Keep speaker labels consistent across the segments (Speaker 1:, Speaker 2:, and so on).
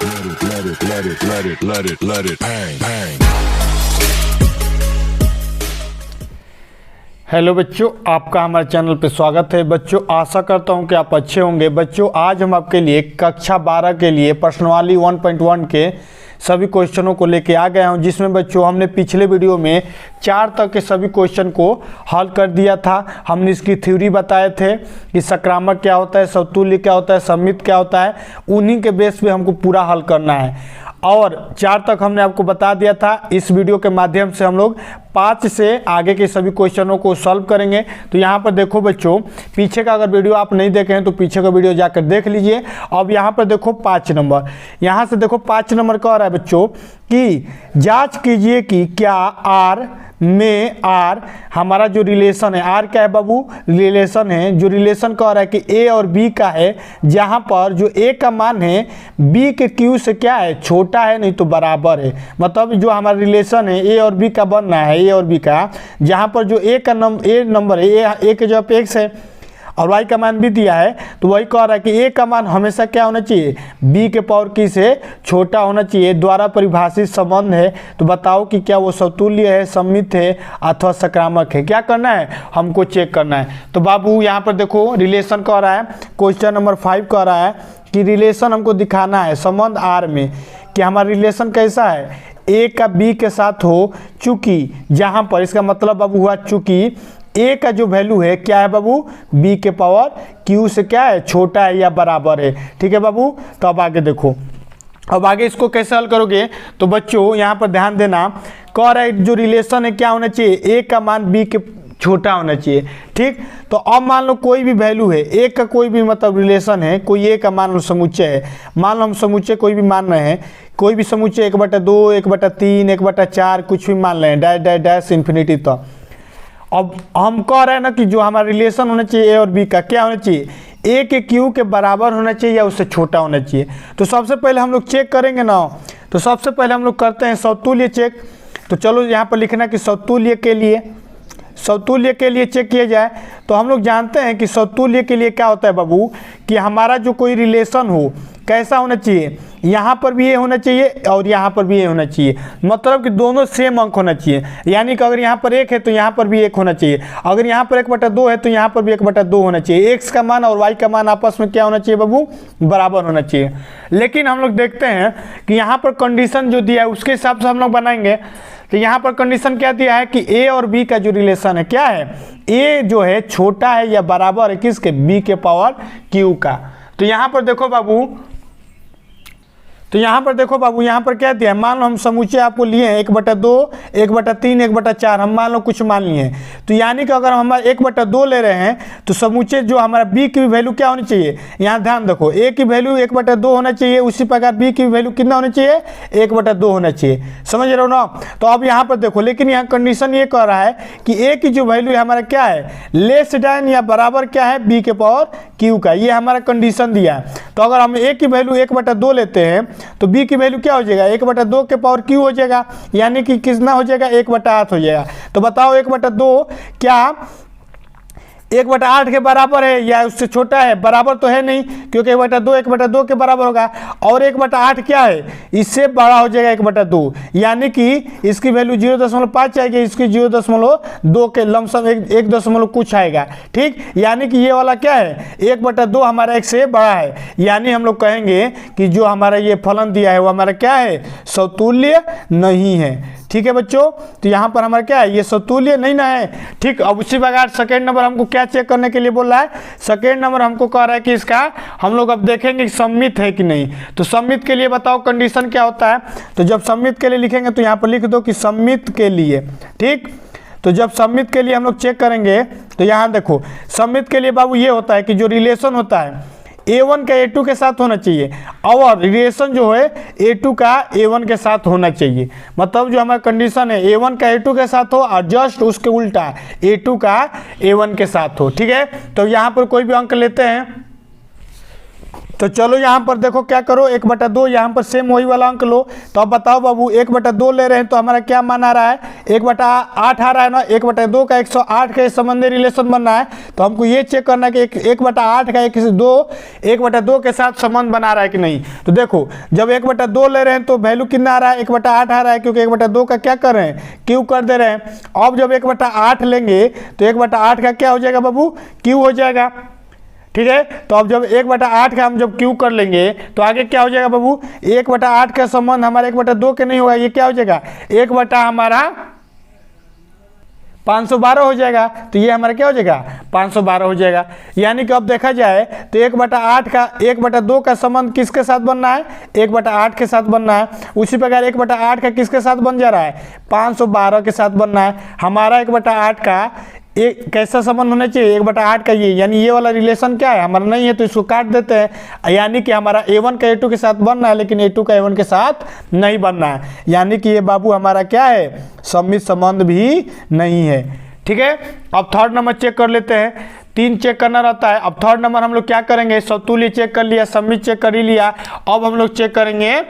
Speaker 1: let it bang.
Speaker 2: Hello बच्चों, आपका हमारे चैनल पे स्वागत है। बच्चों, आशा करता हूं कि आप अच्छे होंगे। बच्चों, आज हम आपके लिए कक्षा 12 के लिए प्रश्नावली 1.1 के सभी क्वेश्चनों को लेके आ गया हूं, जिसमें बच्चों हमने पिछले वीडियो में 4 तक के सभी क्वेश्चन को हल कर दिया था। हमने इसकी थ्योरी बताए थे कि संक्रामक क्या होता है, समतुल्य क्या होता है, सममित क्या होता है। उन्हीं के बेस पे हमको पूरा हल करना है और 4 तक हमने आपको बता दिया था। इस वीडियो के माध्यम से हम लोग 5 से आगे के सभी क्वेश्चनों को सॉल्व करेंगे। तो यहाँ पर देखो बच्चों, पीछे का अगर वीडियो आप नहीं देखे हैं तो पीछे का वीडियो जाकर देख लीजिए। अब यहाँ पर देखो 5 नंबर, यहाँ से देखो 5 नंबर का आ रहा है बच्चों कि जांच कीजिए कि क्या आर में आर हमारा जो रिलेशन है, आर क्या है बाबू, रिलेशन है। जो रिलेशन कह रहा है कि ए और बी का है, जहाँ पर जो ए का मान है बी के क्यू से क्या है, छोटा है, नहीं तो बराबर है। मतलब जो हमारा रिलेशन है ए और बी का बनना है, ए और बी का, जहाँ पर जो ए का नंबर है, ए के जगह पे एक्स है और वाई का मान भी दिया है, तो वही कह रहा है कि ए का मान हमेशा क्या होना चाहिए, बी के पावर की से छोटा होना चाहिए। द्वारा परिभाषित संबंध है। तो बताओ कि क्या वो समतुल्य है, सममित है अथवा संक्रामक है। क्या करना है, हमको चेक करना है। तो बाबू यहाँ पर देखो रिलेशन कह रहा है, क्वेश्चन नंबर 5 कह रहा है कि रिलेशन हमको दिखाना है संबंध आर में कि हमारा रिलेशन कैसा है, ए का बी के साथ हो, चूंकि जहाँ पर इसका मतलब बाबू हुआ चूंकि ए का जो वैल्यू है क्या है बाबू, बी के पावर क्यू से क्या है, छोटा है या बराबर है। ठीक है बाबू। तो अब आगे देखो, अब आगे इसको कैसे हल करोगे। तो बच्चों यहाँ पर ध्यान देना, कह रहा है जो रिलेशन है क्या होना चाहिए, ए का मान बी के छोटा होना चाहिए। ठीक, तो अब मान लो कोई भी वैल्यू है, ए का कोई भी मतलब रिलेशन है, कोई ए का मान लो समुच्चय है, मान लो हम समुच्चय कोई भी मान रहे हैं, कोई भी समुच्चय 1/2, 1/3, 1/4 कुछ भी मान रहे हैं, डैश डैश डैश इन्फिनिटी तक। अब हम कह रहे हैं ना कि जो हमारा रिलेशन होना चाहिए ए और बी का क्या होना चाहिए, ए के क्यू के बराबर होना चाहिए या उससे छोटा होना चाहिए। तो सबसे पहले हम लोग चेक करेंगे ना, तो सबसे पहले हम लोग करते हैं समतुल्य चेक। तो चलो यहाँ पर लिखना कि समतुल्य के लिए चेक किया जाए। तो हम लोग जानते हैं कि समतुल्य के लिए क्या होता है बाबू, कि हमारा जो कोई रिलेशन हो कैसा होना चाहिए, यहाँ पर भी ये होना चाहिए और यहाँ पर भी ये होना चाहिए। मतलब कि दोनों सेम अंक होना चाहिए। यानी कि अगर यहाँ पर 1 है तो यहाँ पर भी 1 होना चाहिए, अगर यहाँ पर 1/2 है तो यहाँ पर भी 1/2 होना चाहिए। एक्स का मान और वाई का मान आपस में क्या होना चाहिए बाबू, बराबर होना चाहिए। लेकिन हम लोग देखते हैं कि यहाँ पर कंडीशन जो दिया है उसके हिसाब से हम लोग बनाएंगे। तो यहाँ पर कंडीशन क्या दिया है कि ए और बी का जो रिलेशन है क्या है, ए जो है छोटा है या बराबर है किसके, बी के पावर क्यू का। तो यहाँ पर देखो बाबू, यहाँ पर क्या दिया है, मान लो हम समुच्चय आपको लिए हैं 1/2, 1/3, 1/4, हम मान लो कुछ मान लिए हैं। तो यानी कि अगर हम 1/2 ले रहे हैं तो समुच्चय जो हमारा बी की वैल्यू क्या होनी चाहिए, यहाँ ध्यान रखो, ए की वैल्यू 1/2 होना चाहिए, उसी प्रकार बी की वैल्यू कितना होना चाहिए, 1/2 होना चाहिए। समझ रहे हो ना। तो अब यहाँ पर देखो, लेकिन यहाँ कंडीशन ये कह रहा है कि ए की जो वैल्यू है हमारा क्या है, लेस देन या बराबर क्या है, बी के पावर क्यू का। ये हमारा कंडीशन दिया है। तो अगर हम ए की वैल्यू 1/2 लेते हैं तो b की वैल्यू क्या हो जाएगा, 1/2 के पावर क्यू हो जाएगा, यानी कि कितना हो जाएगा, 1/8 हो जाएगा। तो बताओ 1/2 क्या 1/8 के बराबर है या उससे छोटा है, बराबर तो है नहीं, क्योंकि 1/2 के बराबर होगा। और 1/8 क्या है, इससे बड़ा हो जाएगा 1/2, यानी कि इसकी वैल्यू 0.5 आएगी, इसकी 0.2 के लमसम 1 कुछ आएगा। ठीक, यानी कि ये वाला क्या है, 1/2 हमारा 1 से बड़ा है। यानी हम लोग कहेंगे कि जो हमारा ये फलन दिया है वो हमारा क्या है, समतुल्य नहीं है। ठीक है बच्चों। तो यहाँ पर हमारा क्या है, ये समतुल्य नहीं ना है। ठीक, अब उसी प्रकार सेकेंड नंबर हमको क्या चेक करने के लिए बोल रहा है, सेकेंड नंबर हमको कह रहा है कि इसका हम लोग अब देखेंगे कि सममित है कि नहीं। तो सममित के लिए बताओ कंडीशन क्या होता है। तो जब सममित के लिए लिखेंगे तो यहाँ पर लिख दो कि सममित के लिए। ठीक, तो जब सममित के लिए हम लोग चेक करेंगे तो यहाँ देखो, सममित के लिए बाबू ये होता है कि जो रिलेशन होता है A1 का A2 के साथ होना चाहिए और रिलेशन जो है A2 का A1 के साथ होना चाहिए। मतलब जो हमारा कंडीशन है A1 का A2 के साथ हो और जस्ट उसके उल्टा A2 का A1 के साथ हो। ठीक है, तो यहाँ पर कोई भी अंक लेते हैं तो चलो यहाँ पर देखो क्या करो, 1/2 यहाँ पर सेम वही वाला अंक लो। तो अब बताओ बाबू 1/2 ले रहे हैं तो हमारा क्या मान आ रहा है, 1/8 आ रहा है ना। 1/2 का 108 का संबंधी रिलेशन बनना है तो हमको ये चेक करना है कि 1/8 का 1/2 के साथ संबंध बना रहा है कि नहीं। तो देखो जब 1/2 ले रहे हैं तो वैल्यू कितना आ रहा है, 1/8 आ रहा है, क्योंकि 1/2 का क्या कर रहे हैं, क्यू कर दे रहे हैं। अब जब 1/8 लेंगे तो 1/8 का क्या हो जाएगा बाबू, क्यू हो जाएगा। ठीक है, तो अब जब 1/8 का हम जब क्यू कर लेंगे तो आगे क्या हो जाएगा बाबू, 1/8 का संबंध हमारा 1/2 के नहीं होगा, ये क्या हो जाएगा 1 हमारा 512 हो जाएगा। तो ये हमारा क्या हो जाएगा 512 हो जाएगा। यानी कि अब देखा जाए तो 1/8 का 1/2 का संबंध किसके साथ बनना है, 1/8 के साथ बनना है। उसी प्रकार 1/8 का किसके साथ बन जा रहा है, 512 के साथ बनना है। हमारा 1/8 का एक कैसा संबंध होना चाहिए, 1/8 का ये, यानी ये वाला रिलेशन क्या है हमारा नहीं है तो इसको काट देते हैं। यानी कि हमारा A1 का A2 के साथ बनना है लेकिन A2 का A1 के साथ नहीं बनना है। यानी कि ये बाबू हमारा क्या है, सममित संबंध भी नहीं है। ठीक है, अब थर्ड नंबर चेक कर लेते हैं। 3 चेक करना रहता है। अब थर्ड नंबर हम लोग क्या करेंगे, समतुल्य चेक कर लिया, सममित चेक कर ही लिया। अब हम लोग चेक करेंगे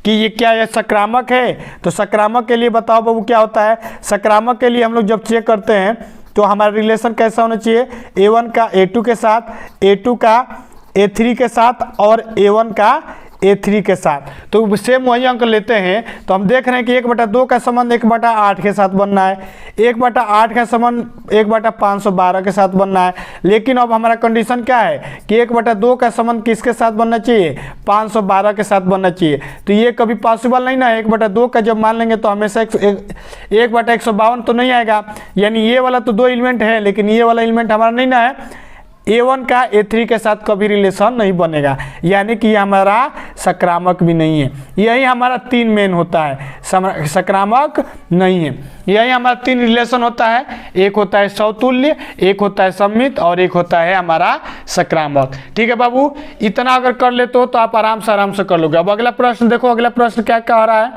Speaker 2: कि ये क्या है, सकारात्मक है। तो सकारात्मक के लिए बताओ बाबू क्या होता है। सकारात्मक के लिए हम लोग जब चेक करते हैं तो हमारा रिलेशन कैसा होना चाहिए, A1 का A2 के साथ, A2 का A3 के साथ और A1 का A3 के साथ। तो सेम वही अंक लेते हैं। तो हम देख रहे हैं कि 1/2 का संबंध 1/8 के साथ बनना है, 1/8 का संबंध 1/512 के साथ बनना है। लेकिन अब हमारा कंडीशन क्या है कि 1/2 का संबंध किसके साथ बनना चाहिए, 512 के साथ बनना चाहिए। तो ये कभी पॉसिबल नहीं ना है। 1/2 का जब मान लेंगे तो हमेशा 1/152 तो नहीं आएगा। यानी ये वाला तो 2 एलिमेंट है लेकिन ये वाला एलिमेंट हमारा नहीं ना है। A1 का A3 के साथ कभी रिलेशन नहीं बनेगा, यानी कि हमारा सकारात्मक भी नहीं है। यही हमारा 3 मेन होता है, सकारात्मक नहीं है। यही हमारा 3 रिलेशन होता है, एक होता है समतुल्य, एक होता है सममित और एक होता है हमारा सकारात्मक। ठीक है बाबू, इतना अगर कर लेते हो तो आप आराम से कर लोगे। अब अगला प्रश्न देखो, अगला प्रश्न क्या कह रहा है।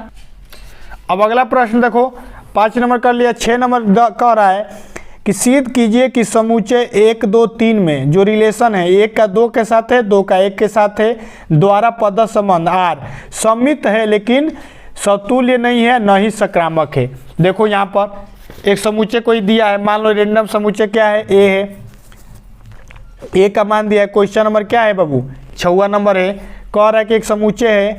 Speaker 2: अब अगला प्रश्न देखो, 5 नंबर कर लिया, 6 नंबर कह रहा है कि सिद्ध कीजिए कि समूचे 1, 2, 3 में जो रिलेशन है 1 का 2 के साथ है, 2 का 1 के साथ है, द्वारा पद संबंध R सममित है लेकिन समतुल्य नहीं है, न ही सकारात्मक है। देखो यहाँ पर एक समूचे कोई दिया है, मान लो रेंडम समूचे क्या है, A है, A का मान दिया है। क्वेश्चन नंबर क्या है बाबू, 6वां नंबर है। कह रहा है कि एक समूचे है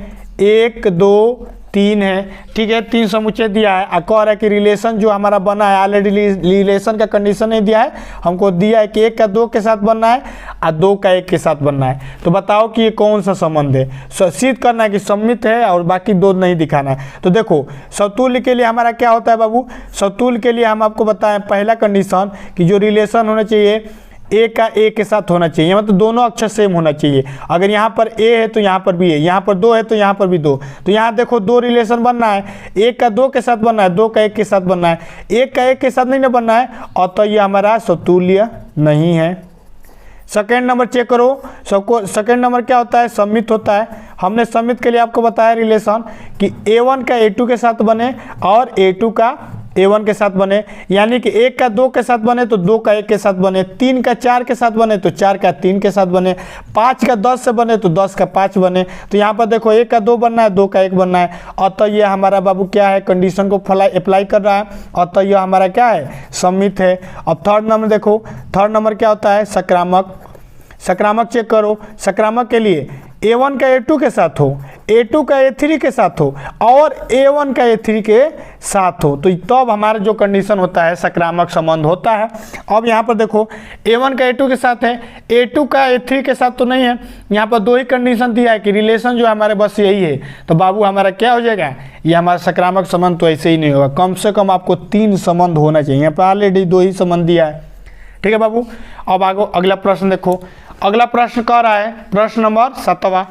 Speaker 2: 1, 2, 3 है। ठीक है, 3 समुच्चय दिया है। कह रहा है कि रिलेशन जो हमारा बना है, ऑलरेडी रिलेशन का कंडीशन नहीं दिया है, हमको दिया है कि 1 का 2 के साथ बनना है और 2 का 1 के साथ बनना है। तो बताओ कि ये कौन सा संबंध है। सिद्ध करना है कि सममित है और बाकी 2 नहीं दिखाना है। तो देखो समतुल्य के लिए हमारा क्या होता है बाबू, समतुल्य के लिए हम आपको बताएं पहला कंडीशन कि जो रिलेशन होना चाहिए A का A के साथ होना चाहिए, मतलब दोनों अक्षर सेम होना चाहिए। अगर यहाँ पर A है तो यहाँ पर भी है, यहाँ पर 2 है तो यहाँ पर भी 2। तो यहाँ देखो 2 रिलेशन बनना है, 1 का 2 के साथ बनना है, 2 का 1 के साथ बनना है, 1 का 1 के साथ नहीं ना बनना है, और तो ये हमारा समतुल्य नहीं है। सेकेंड नंबर चेक करो, सबको सेकेंड नंबर क्या होता है, सममित होता है। हमने सममित के लिए आपको बताया रिलेशन कि A1 का A2 के साथ बने और A2 का A1 के साथ बने, यानी कि 1 का 2 के साथ बने तो 2 का 1 के साथ बने, 3 का 4 के साथ बने तो 4 का 3 के साथ बने, 5 का 10 से बने तो 10 का 5 बने। तो यहाँ पर देखो 1 का 2 बनना है, 2 का 1 बनना है, और तो ये हमारा बाबू क्या है, कंडीशन को अप्लाई कर रहा है, और तो ये हमारा क्या है, सममित है। अब थर्ड नंबर देखो, थर्ड नंबर क्या होता है, सकारात्मक। सकारात्मक चेक करो, सकारात्मक के लिए A1 का A2 के साथ हो, A2 का A3 के साथ हो और A1 का A3 के साथ हो, तो तब हमारा जो कंडीशन होता है सकारात्मक संबंध होता है। अब यहाँ पर देखो A1 का A2 के साथ है, A2 का A3 के साथ तो नहीं है। यहाँ पर 2 ही कंडीशन दिया है कि रिलेशन जो हमारे बस यही है, तो बाबू हमारा क्या हो जाएगा, ये हमारा सकारात्मक संबंध तो ऐसे ही नहीं होगा, कम से कम आपको 3 संबंध होना चाहिए। यहाँ पर ऑलरेडी 2 ही संबंध दिया है। ठीक है बाबू, अब आगे अगला प्रश्न देखो। अगला प्रश्न कह रहा है, प्रश्न नंबर 7वां,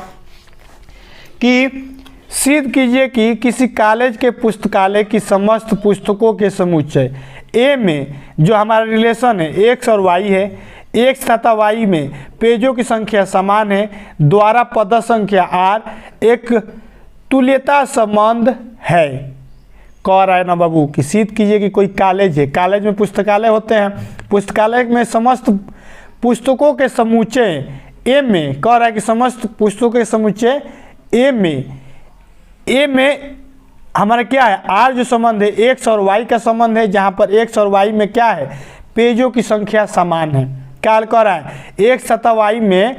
Speaker 2: कि सिद्ध कीजिए कि किसी कॉलेज के पुस्तकालय की समस्त पुस्तकों के समुच्चय A में जो हमारा रिलेशन है X और Y है, X तथा Y में पेजों की संख्या समान है, द्वारा पद संख्या R एक तुल्यता संबंध है। कह रहा है ना बाबू कि सिद्ध कीजिए कि कोई कॉलेज है, कॉलेज में पुस्तकालय होते हैं, पुस्तकालय में समस्त पुस्तकों के समुच्चय ए में कह रहा है कि समस्त पुस्तकों के समुच्चय ए में हमारा क्या है, आर जो संबंध है एक्स और वाई का संबंध है, जहाँ पर एक्स और वाई में क्या है, पेजों की संख्या समान है। क्या कह रहा है, एक्स तथा वाई में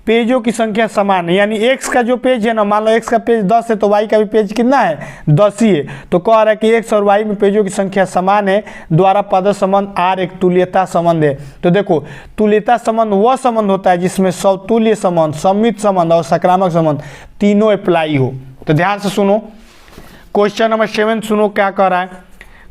Speaker 2: पेजों की संख्या समान है, यानी एक्स का जो पेज है ना, मान लो एक्स का पेज 10 है तो वाई का भी पेज कितना है, 10 ही है। तो कह रहा है कि एक्स और वाई में पेजों की संख्या समान है, द्वारा पद संबंध आर एक तुल्यता संबंध है। तो देखो तुल्यता संबंध वह संबंध होता है जिसमें समतुल्य संबंध, सम्मित संबंध और सकारात्मक संबंध तीनों अप्लाई हो। तो ध्यान से सुनो, क्वेश्चन नंबर 7 सुनो क्या कह रहा है।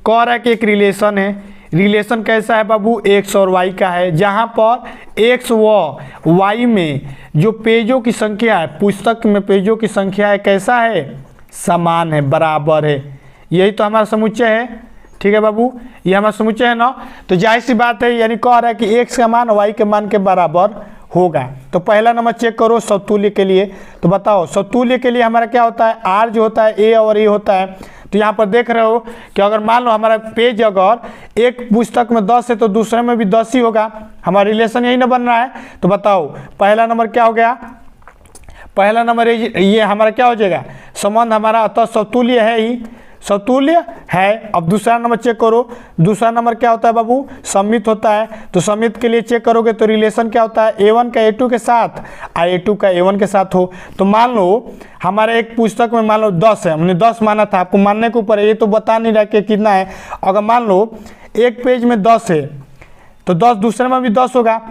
Speaker 2: कह रहा है कि एक रिलेशन है, रिलेशन कैसा है बाबू, एक्स और वाई का है, जहाँ पर एक्स व वाई में जो पेजों की संख्या है, पुस्तक में पेजों की संख्या है, कैसा है, समान है, बराबर है। यही तो हमारा समुच्चय है। ठीक है बाबू, ये हमारा समुच्चय है ना। तो जाहिर सी बात है, यानी कह रहा है कि एक्स का मान वाई के मान के बराबर होगा। तो पहला नंबर चेक करो समतुल्य के लिए। तो बताओ समतुल्य के लिए हमारा क्या होता है, आर जो होता है ए और ए होता है। तो यहाँ पर देख रहे हो कि अगर मान लो हमारा पेज अगर एक पुस्तक में 10 है तो दूसरे में भी 10 ही होगा। हमारा रिलेशन यही ना बन रहा है। तो बताओ पहला नंबर क्या हो गया, पहला नंबर ये हमारा क्या हो जाएगा, संबंध हमारा अतः समतुल्य है ही, समतुल्य है। अब दूसरा नंबर चेक करो, दूसरा नंबर क्या होता है बाबू, सम्मित होता है। तो सम्मित के लिए चेक करोगे तो रिलेशन क्या होता है, A1 का A2 के साथ और A2 का A1 के साथ हो। तो मान लो हमारे एक पुस्तक में मान लो 10 है, हमने 10 माना था, आपको मानने के ऊपर ये तो बता नहीं रहा कि कितना है। अगर मान लो एक पेज में 10 है तो 10 दूसरे में भी 10 होगा।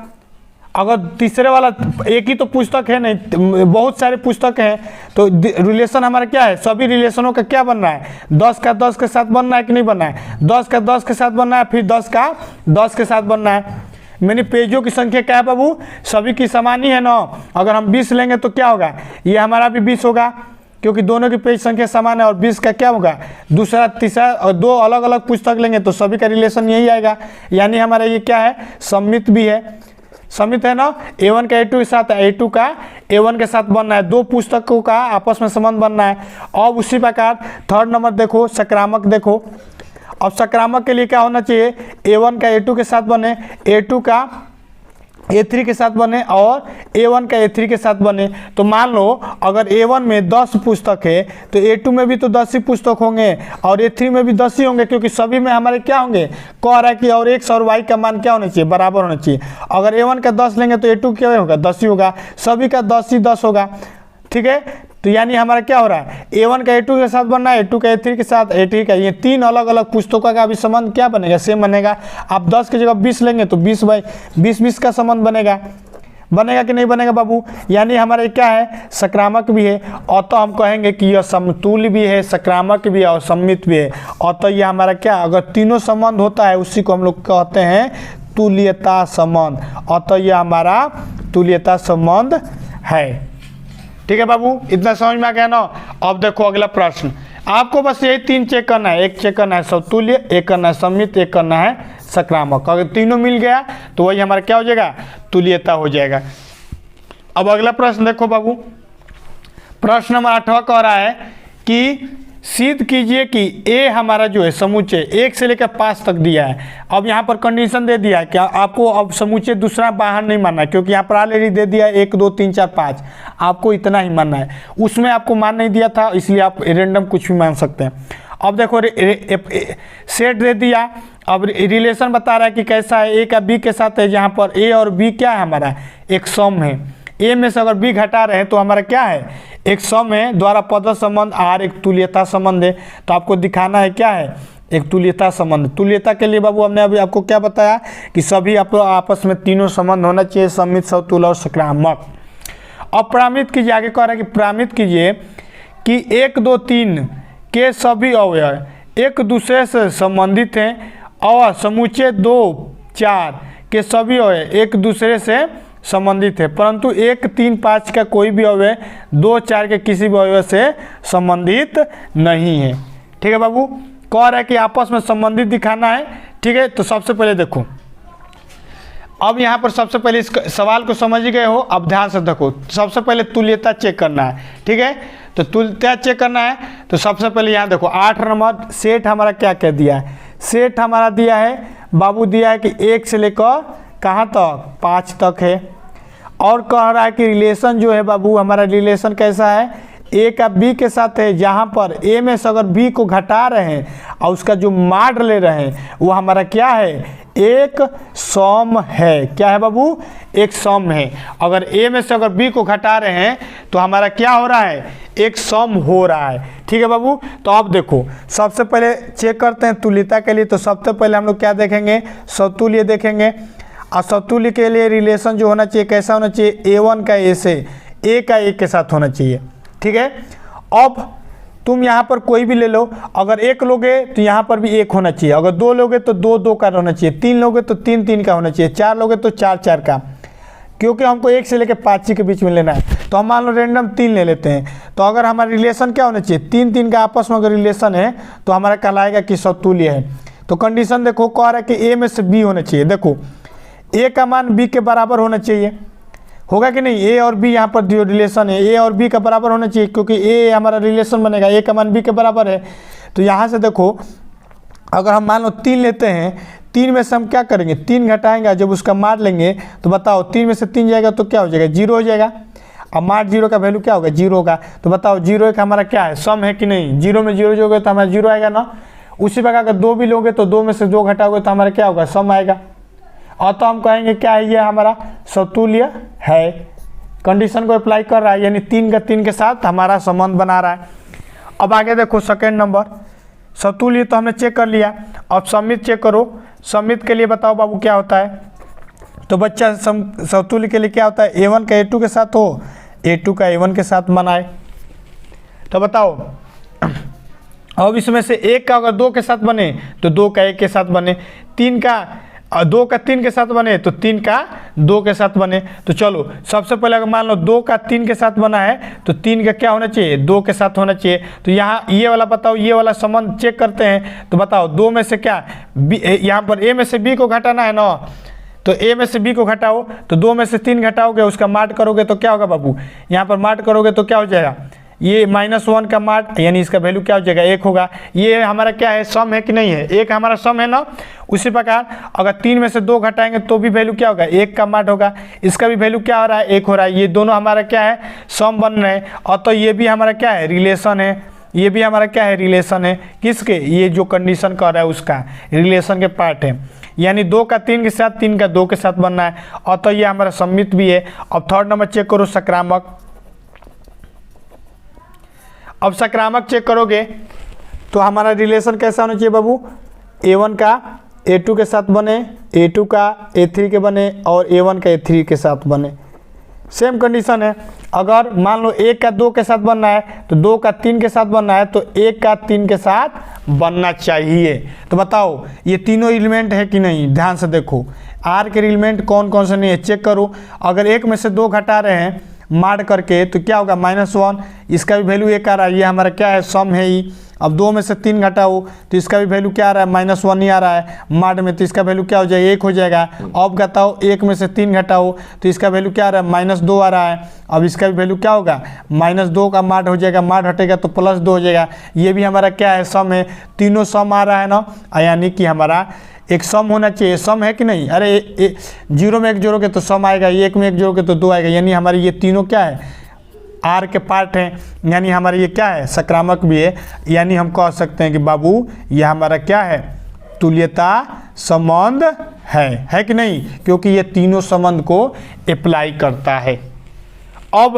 Speaker 2: अगर तीसरे वाला एक ही तो पुस्तक है नहीं, बहुत सारे पुस्तक हैं, तो रिलेशन हमारा क्या है, सभी रिलेशनों का क्या बन रहा है, 10 का 10 के साथ बनना है कि नहीं बनना है, 10 का 10 के साथ बनना है, फिर 10 का 10 के साथ बनना है। मैंने पेजों की संख्या क्या है बाबू, सभी की समान ही है ना। अगर हम 20 लेंगे तो क्या होगा, ये हमारा भी 20 होगा, क्योंकि दोनों की पेज संख्या समान है। और 20 का क्या होगा, दूसरा तीसरा, और दो अलग अलग पुस्तक लेंगे तो सभी का रिलेशन यही आएगा। यानी हमारा ये क्या है, सम्मित भी है, सम्मित है ना। A1 का A2 के साथ, A2 का A1 के साथ बनना है, दो पुस्तकों का आपस में संबंध बनना है। अब उसी प्रकार थर्ड नंबर देखो, सकारात्मक देखो। अब सकारात्मक के लिए क्या होना चाहिए, A1 का A2 के साथ बने, A2 का A3 के साथ बने और A1 का A3 के साथ बने। तो मान लो अगर A1 में 10 पुस्तक है तो A2 में भी तो 10 ही पुस्तक होंगे और A3 में भी 10 ही होंगे, क्योंकि सभी में हमारे क्या होंगे, कह रहा है कि और एक्स और वाई का मान क्या होना चाहिए, बराबर होना चाहिए। अगर A1 का 10 लेंगे तो A2 क्या होगा, 10 ही होगा, सभी का 10 ही 10 होगा। ठीक है, तो यानी हमारा क्या हो रहा है, A1 का A2 के साथ बनना है, A2 का A3 के साथ, A3 का, ये तीन अलग अलग पुस्तकों का भी संबंध क्या बनेगा, सेम बनेगा। आप 10 की जगह 20 लेंगे तो 20 का संबंध बनेगा, बनेगा कि नहीं बनेगा बाबू। यानी हमारा क्या है, सकारात्मक भी है, और तो हम कहेंगे कि यह समतुल्य भी है, सकारात्मक भी है और सम्मित भी है। और तो यह हमारा क्या, अगर तीनों संबंध होता है उसी को हम लोग कहते हैं तुल्यता संबंध। और तो यह हमारा तुल्यता संबंध है। ठीक है बाबू, इतना समझ में आ गया ना। अब देखो अगला प्रश्न, आपको बस यही तीन चेक करना है, एक चेक करना है समतुल्य, एक करना है सम्मित, एक करना है सकारात्मक। अगर तीनों मिल गया तो वही हमारा क्या हो जाएगा, तुल्यता हो जाएगा। अब अगला प्रश्न देखो बाबू, प्रश्न नंबर 8वां कह रहा है कि सिद्ध कीजिए कि ए हमारा जो है समुच्चय 1 से लेकर 5 तक दिया है। अब यहाँ पर कंडीशन दे दिया है कि आपको अब समुच्चय दूसरा बाहर नहीं मानना है, क्योंकि यहाँ पर ऑलरेडी दे दिया है 1 2 3 4 5, आपको इतना ही मानना है। उसमें आपको मान नहीं दिया था, इसलिए आप रेंडम कुछ भी मान सकते हैं। अब देखो सेट दे दिया, अब रिलेशन बता रहा है कि कैसा है, ए का बी के साथ है, जहाँ पर ए और बी क्या है, हमारा एक सम है। ए में से अगर बी घटा रहे हैं तो हमारा क्या है, एक सम है, द्वारा पद संबंध आर एक तुल्यता संबंध है। तो आपको दिखाना है क्या है, एक तुल्यता संबंध। तुल्यता के लिए बाबू हमने अभी आपको क्या बताया कि सभी आपस में तीनों संबंध होना चाहिए, सम्मित, समतुल्य और सकारात्मक। अब प्रमाणित कीजिए, आगे कह रहा है कि प्रमाणित कीजिए कि 1 2 3 के सभी अवयव एक दूसरे से संबंधित हैं और समुच्चय 2 4 के सभी अवयव एक दूसरे से संबंधित है, परंतु 1 3 5 का कोई भी अवयव 2 4 के किसी भी अवयव से संबंधित नहीं है। ठीक है बाबू, कह रहा है कि आपस में संबंधित दिखाना है। ठीक है, तो सबसे पहले देखो, अब यहाँ पर सबसे पहले इस सवाल को समझ गए हो, अब ध्यान से देखो। सबसे पहले तुल्यता चेक करना है। ठीक है, तो तुल्यता चेक करना है तो सबसे पहले यहाँ देखो 8 नंबर सेट हमारा क्या कह दिया है, सेट हमारा दिया है बाबू, दिया है कि 1 से लेकर कहाँ तक, 5 तक है। और कह रहा है कि रिलेशन जो है बाबू, हमारा रिलेशन कैसा है, ए का बी के साथ है, जहाँ पर ए में से अगर बी को घटा रहे हैं और उसका जो माड ले रहे हैं वो हमारा क्या है, एक सम है। क्या है बाबू, एक सम है। अगर ए में से अगर बी को घटा रहे हैं तो हमारा क्या हो रहा है, एक सम हो रहा है। ठीक है बाबू। तो अब देखो सबसे पहले चेक करते हैं तुल्यता के लिए। तो सबसे पहले हम लोग क्या देखेंगे, समतुल्य देखेंगे। और समतुल्य के लिए रिलेशन जो होना चाहिए कैसा होना चाहिए, A1 का ए से, ए का ए के साथ होना चाहिए। ठीक है। अब तुम यहाँ पर कोई भी ले लो, अगर एक लोगे तो यहाँ पर भी एक होना चाहिए, अगर दो लोगे तो दो दो का होना चाहिए, तीन लोगे तो तीन तीन का होना चाहिए, चार लोगे तो चार चार का, क्योंकि हमको एक से लेकर 5 के बीच में लेना है। तो हम मान लो रैंडम 3 ले लेते हैं। तो अगर हमारा रिलेशन क्या होना चाहिए, 3 3 का आपस में अगर रिलेशन है तो हमारा कहलाएगा कि समतुल्य है। तो कंडीशन देखो, कह रहा है कि ए में से बी होना चाहिए। देखो ए का मान बी के बराबर होना चाहिए, होगा कि नहीं, ए और बी यहाँ पर जो रिलेशन है ए और बी का बराबर होना चाहिए, क्योंकि ए हमारा रिलेशन बनेगा, ए का मान बी के बराबर है। तो यहाँ से देखो अगर हम मान लो 3 लेते हैं, 3 में से हम क्या करेंगे, 3 घटाएंगे, जब उसका मार लेंगे तो बताओ 3 में से 3 जाएगा तो क्या हो जाएगा, 0 हो जाएगा। अब मार 0 का वैल्यू क्या होगा, 0 होगा। तो बताओ 0 एक हमारा क्या है, सम है कि नहीं, 0 में 0 जोगे तो हमारा 0 आएगा ना। उसी प्रकार अगर 2 भी लोगे तो 2 में से 2 घटाओगे तो हमारा क्या होगा, सम आएगा। और तो हम कहेंगे क्या है, ये हमारा समतुल्य है। कंडीशन को अप्लाई कर रहा है, यानी 3 का 3 के साथ हमारा संबंध बना रहा है। अब आगे देखो सेकेंड नंबर, समतुल्य तो हमने चेक कर लिया। अब समित चेक करो। समित के लिए बताओ बाबू क्या होता है। तो बच्चा समतुल्य के लिए क्या होता है, A1 का A2 के साथ हो, A2 का A1 के साथ बनाए। तो बताओ अब इसमें से एक का अगर 2 के साथ बने तो 2 का 1 के साथ बने, 3 का 2 का 3 के साथ बने तो 3 का 2 के साथ बने। तो चलो सबसे पहले अगर मान लो 2 का 3 के साथ बना है तो 3 का क्या होना चाहिए, 2 के साथ होना चाहिए। तो यहाँ ये वाला बताओ, ये वाला संबंध चेक करते हैं। तो बताओ 2 में से क्या, यहाँ पर ए में से बी को घटाना है ना, तो ए में से बी को घटाओ, तो 2 में से 3 घटाओगे, उसका मार्ट करोगे तो क्या होगा बाबू, यहाँ पर मार्ट करोगे तो क्या हो जाएगा, ये -1 का मार्ट, यानी इसका वैल्यू क्या हो जाएगा, 1 होगा। ये हमारा क्या है, सम है कि नहीं है, एक हमारा सम है ना। उसी प्रकार अगर 3 में से 2 घटाएंगे तो भी वैल्यू क्या होगा, 1 का मार्ट होगा, इसका भी वैल्यू क्या हो रहा है, 1 हो रहा है। ये दोनों हमारा क्या है, सम बन रहे हैं। और तो ये भी हमारा क्या है, रिलेशन है, ये भी हमारा क्या है, रिलेशन है। किसके, ये जो कंडीशन कर रहा है उसका रिलेशन के पार्ट है, यानी 2 का 3 के साथ, 3 का 2 के साथ बनना है। और तो ये हमारा सम्मित भी है। अब थर्ड नंबर चेक करो, सकारात्मक। अब सकारात्मक चेक करोगे तो हमारा रिलेशन कैसा होना चाहिए बाबू, A1 का A2 के साथ बने, A2 का A3 के बने और A1 का A3 के साथ बने। सेम कंडीशन है। अगर मान लो 1 का 2 के साथ बनना है तो 2 का 3 के साथ बनना है, तो 1 का 3 के साथ बनना चाहिए। तो बताओ ये तीनों एलिमेंट है कि नहीं, ध्यान से देखो R के एलिमेंट कौन कौन से नहीं है, चेक करो। अगर 1 में से 2 घटा रहे हैं मार करके तो क्या होगा, -1, इसका भी वैल्यू 1 आ रहा है, ये हमारा क्या है, सम है ही। अब 2 में से 3 घटाओ तो इसका भी वैल्यू क्या आ रहा है, -1 ही आ रहा है मार्ड में, तो इसका वैल्यू क्या हो जाएगा, 1 हो जाएगा। अब बताओ 1 में से 3 घटाओ तो इसका वैल्यू क्या आ रहा है, -2 आ रहा है। अब इसका भी वैल्यू क्या होगा, -2 का मार्ड हो जाएगा, मार्ड हटेगा तो +2 हो जाएगा। ये भी हमारा क्या है, सम है। तीनों सम आ रहा है ना, यानी कि हमारा एक सम होना चाहिए। सम है कि नहीं, अरे 0 में 1 जोड़ोगे तो सम आएगा, 1 में 1 जोड़ोगे तो 2 आएगा, यानी हमारे ये तीनों क्या है, आर के पार्ट हैं, यानी हमारा ये क्या है, सकारात्मक भी है। यानी हम कह सकते हैं कि बाबू ये हमारा क्या है, तुल्यता संबंध है कि नहीं, क्योंकि ये तीनों संबंध को अप्लाई करता है। अब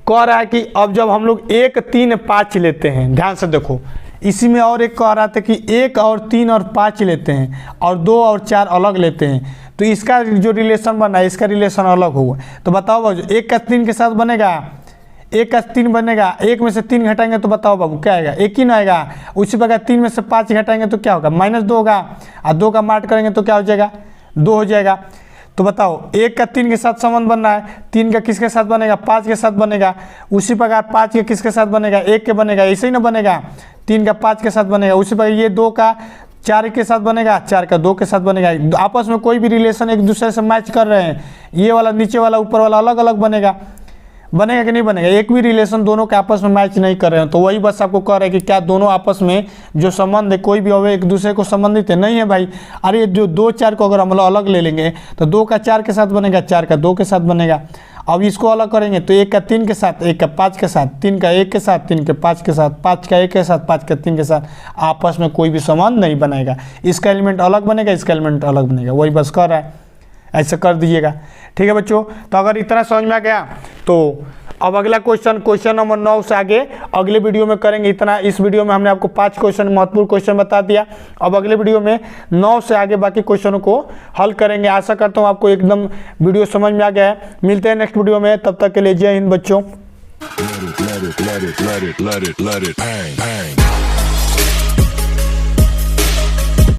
Speaker 2: कह रहा है कि अब जब हम लोग 1, 3, 5 लेते हैं, ध्यान से देखो, इसी में और एक कह रहा था कि 1 और 3 और 5 लेते हैं और 2 और 4 अलग लेते हैं, तो इसका जो रिलेशन बना है इसका रिलेशन अलग होगा। तो बताओ बाबू 1 का 3 के साथ बनेगा, 1 का 3 बनेगा, 1 में से 3 घटाएंगे तो बताओ बाबू क्या आएगा, 1 ही ना आएगा। उसी प्रकार 3 में से 5 घटाएंगे तो क्या होगा, -2 होगा, और 2 का मार्ट करेंगे तो क्या हो जाएगा, 2 हो जाएगा। तो बताओ 1 का 3 के साथ संबंध बनना है, 3 का किसके साथ बनेगा, 5 के साथ बनेगा। उसी प्रकार 5 के किसके साथ बनेगा, 1 के बनेगा, ऐसे ही ना बनेगा, 3 का 5 के साथ बनेगा। उसी प्रकार ये 2 का 4 के साथ बनेगा, 4 का 2 के साथ बनेगा। आपस में कोई भी रिलेशन एक दूसरे से मैच कर रहे हैं, ये वाला नीचे वाला ऊपर वाला अलग अलग बनेगा। बनेगा कि नहीं बनेगा? एक भी रिलेशन दोनों के आपस में मैच नहीं कर रहे हैं, तो वही बस आपको कह रहे हैं कि क्या दोनों आपस में जो संबंध है कोई भी अवयव एक दूसरे को संबंधित है? नहीं है भाई। अरे जो 2 4 को अगर हम लोग अलग ले लेंगे तो 2 का 4 के साथ बनेगा, 4 का 2 के साथ बनेगा। अब इसको अलग करेंगे तो 1 का 3 के साथ, 1 का 5 के साथ, 3 का 1 के साथ, 3 के 5 के साथ, 5 का 1 के साथ, 5 का 3 के साथ, आपस में कोई भी संबंध नहीं बनेगा। इसका एलिमेंट अलग बनेगा, इसका एलिमेंट अलग बनेगा, वही बस कर रहा है, ऐसे कर दीजिएगा। ठीक है बच्चों, तो अगर इतना समझ में आ गया तो अब अगला क्वेश्चन नंबर 9 से आगे अगले वीडियो में करेंगे। इतना इस वीडियो में हमने आपको 5 क्वेश्चन महत्वपूर्ण क्वेश्चन बता दिया। अब अगले वीडियो में 9 से आगे बाकी क्वेश्चनों को हल करेंगे। आशा करता हूँ आपको एकदम वीडियो समझ में आ गया है। मिलते हैं नेक्स्ट वीडियो में, तब तक के लिए जय हिंद बच्चों।
Speaker 1: Let it, let it, let it, let it, let it, let it bang, bang.